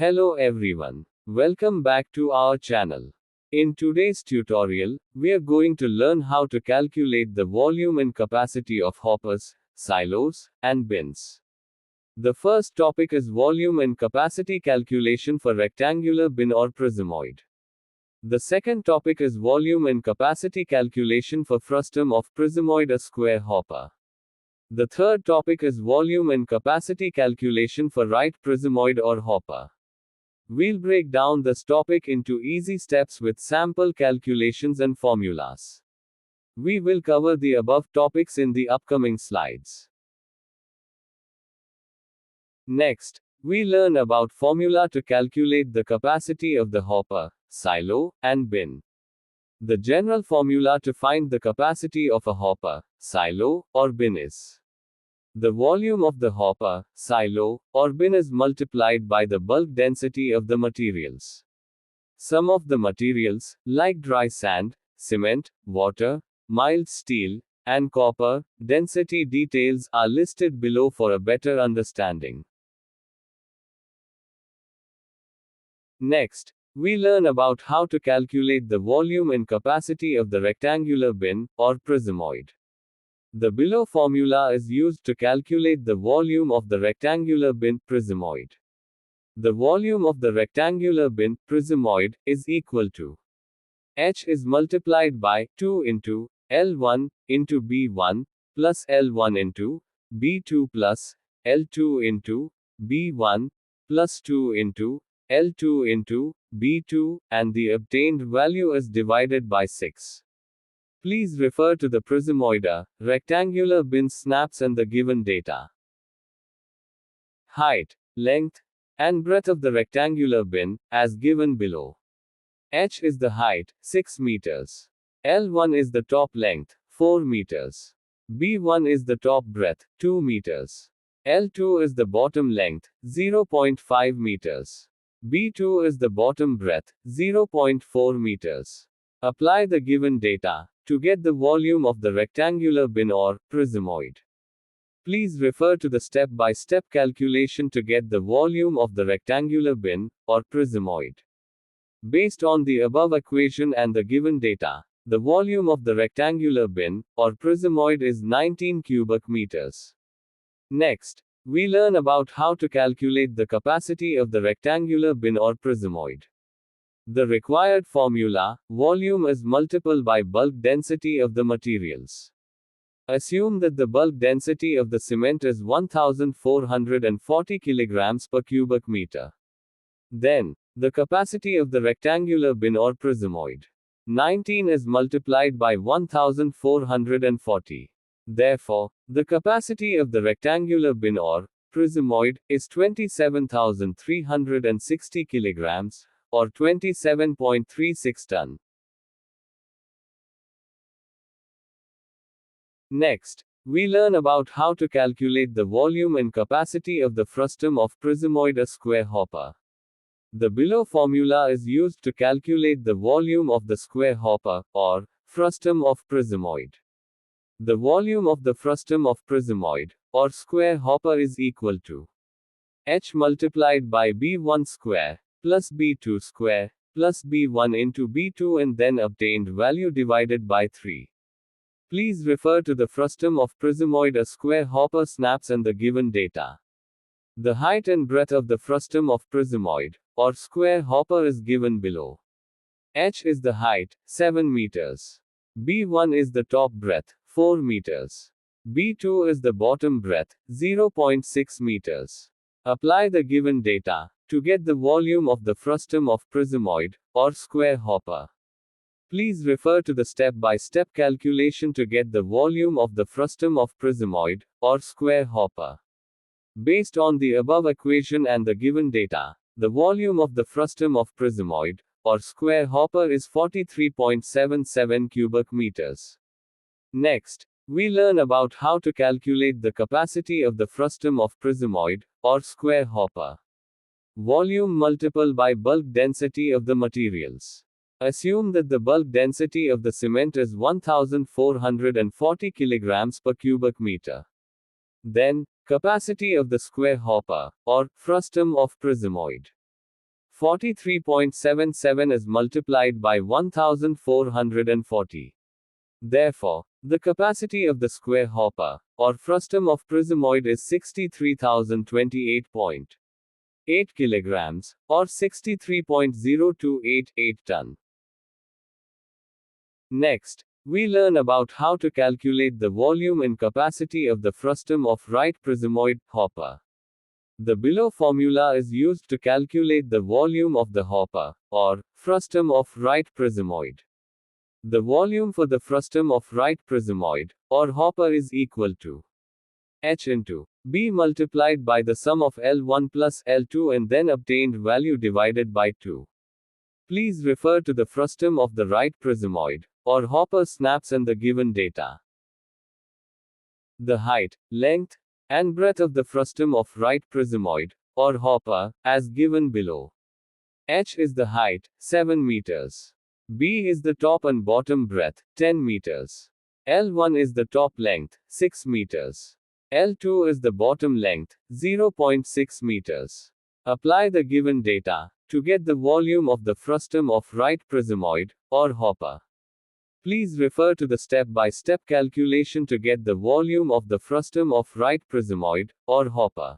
Hello everyone. Welcome back to our channel. In today's tutorial, we are going to learn how to calculate the volume and capacity of hoppers, silos, and bins. The first topic is volume and capacity calculation for rectangular bin or prismoid. The second topic is volume and capacity calculation for frustum of prismoid or square hopper. The third topic is volume and capacity calculation for right prismoid or hopper. We'll break down this topic into easy steps with sample calculations and formulas. We will cover the above topics in the upcoming slides. Next, we learn about formula to calculate the capacity of the hopper, silo, and bin. The general formula to find the capacity of a hopper, silo, or bin is: the volume of the hopper, silo, or bin is multiplied by the bulk density of the materials. Some of the materials, like dry sand, cement, water, mild steel, and copper, density details are listed below for a better understanding. Next, we learn about how to calculate the volume and capacity of the rectangular bin, or prismoid. The below formula is used to calculate the volume of the rectangular bin, prismoid. The volume of the rectangular bin, prismoid, is equal to H is multiplied by 2 into L1 into B1 plus L1 into B2 plus L2 into B1 plus 2 into L2 into B2, and the obtained value is divided by 6. Please refer to the prismoid, rectangular bin snaps and the given data. Height, length, and breadth of the rectangular bin, as given below. H is the height, 6 meters. L1 is the top length, 4 meters. B1 is the top breadth, 2 meters. L2 is the bottom length, 0.5 meters. B2 is the bottom breadth, 0.4 meters. Apply the given data to get the volume of the rectangular bin or prismoid. Please refer to the step-by-step calculation to get the volume of the rectangular bin, or prismoid. Based on the above equation and the given data, the volume of the rectangular bin, or prismoid is 19 cubic meters. Next, we learn about how to calculate the capacity of the rectangular bin or prismoid. The required formula: volume is multiple by bulk density of the materials. Assume that the bulk density of the cement is 1440 kilograms per cubic meter. Then, the capacity of the rectangular bin or prismoid, 19, is multiplied by 1440. Therefore, the capacity of the rectangular bin or prismoid is 27,360 kilograms, or 27.36 ton. Next, we learn about how to calculate the volume and capacity of the frustum of prismoid or square hopper. The below formula is used to calculate the volume of the square hopper, or frustum of prismoid. The volume of the frustum of prismoid, or square hopper, is equal to H multiplied by B1 square plus B2 square, plus B1 into B2, and then obtained value divided by 3. Please refer to the frustum of prismoid or square hopper snaps and the given data. The height and breadth of the frustum of prismoid, or square hopper, is given below. H is the height, 7 meters. B1 is the top breadth, 4 meters. B2 is the bottom breadth, 0.6 meters. Apply the given data to get the volume of the frustum of prismoid, or square hopper. Please refer to the step-by-step calculation to get the volume of the frustum of prismoid, or square hopper. Based on the above equation and the given data, the volume of the frustum of prismoid, or square hopper, is 43.77 cubic meters. Next, we learn about how to calculate the capacity of the frustum of prismoid, or square hopper. Volume multiple by bulk density of the materials. Assume that the bulk density of the cement is 1440 kilograms per cubic meter. Then, capacity of the square hopper, or frustum of prismoid. 43.77 is multiplied by 1440. Therefore, the capacity of the square hopper, or frustum of Prismoid is 63,028.8 kilograms, or 63.0288 ton. Next, we learn about how to calculate the volume and capacity of the frustum of right Prismoid hopper. The below formula is used to calculate the volume of the hopper, or frustum of right Prismoid. The volume for the frustum of right Prismoid, or hopper is equal to H into B multiplied by the sum of L1 plus L2 and then obtained value divided by 2. Please refer to the frustum of the right Prismoid, or hopper snaps and the given data. The height, length, and breadth of the frustum of right Prismoid, or hopper, as given below. H is the height, 7 meters. B is the top and bottom breadth, 10 meters. L1 is the top length, 6 meters. L2 is the bottom length, 0.6 meters. Apply the given data to get the volume of the frustum of right Prismoid, or hopper. Please refer to the step-by-step calculation to get the volume of the frustum of right Prismoid, or hopper.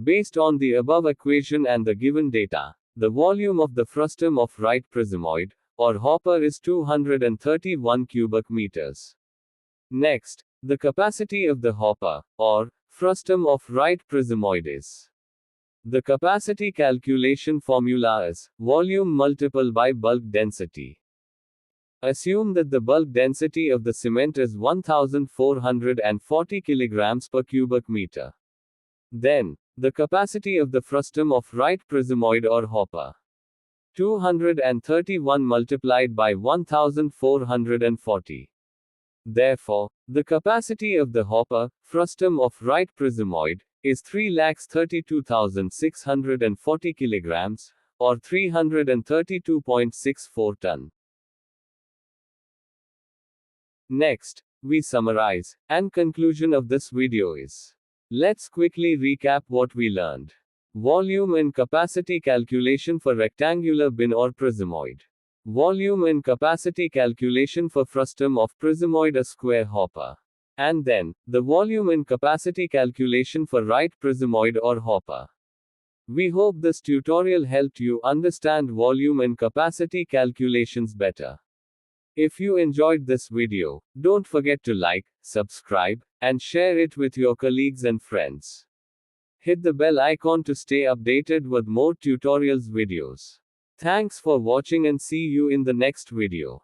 Based on the above equation and the given data, the volume of the frustum of right Prismoid, or hopper is 231 cubic meters. Next, the capacity of the hopper, or frustum of right Prismoid is. The capacity calculation formula is volume multiple by bulk density. Assume that the bulk density of the cement is 1440 kilograms per cubic meter. Then, the capacity of the frustum of right Prismoid or hopper. 231 multiplied by 1440. Therefore, the capacity of the hopper, frustum of right Prismoid, is 3,32,640 kilograms, or 332.64 ton. Next, we summarize, and conclusion of this video is. Let's quickly recap what we learned. Volume and capacity calculation for rectangular bin or prismoid. Volume and capacity calculation for frustum of prismoid a square hopper. And then, the volume and capacity calculation for right prismoid or hopper. We hope this tutorial helped you understand volume and capacity calculations better. If you enjoyed this video, don't forget to like, subscribe, and share it with your colleagues and friends. Hit the bell icon to stay updated with more tutorials videos. Thanks for watching and see you in the next video.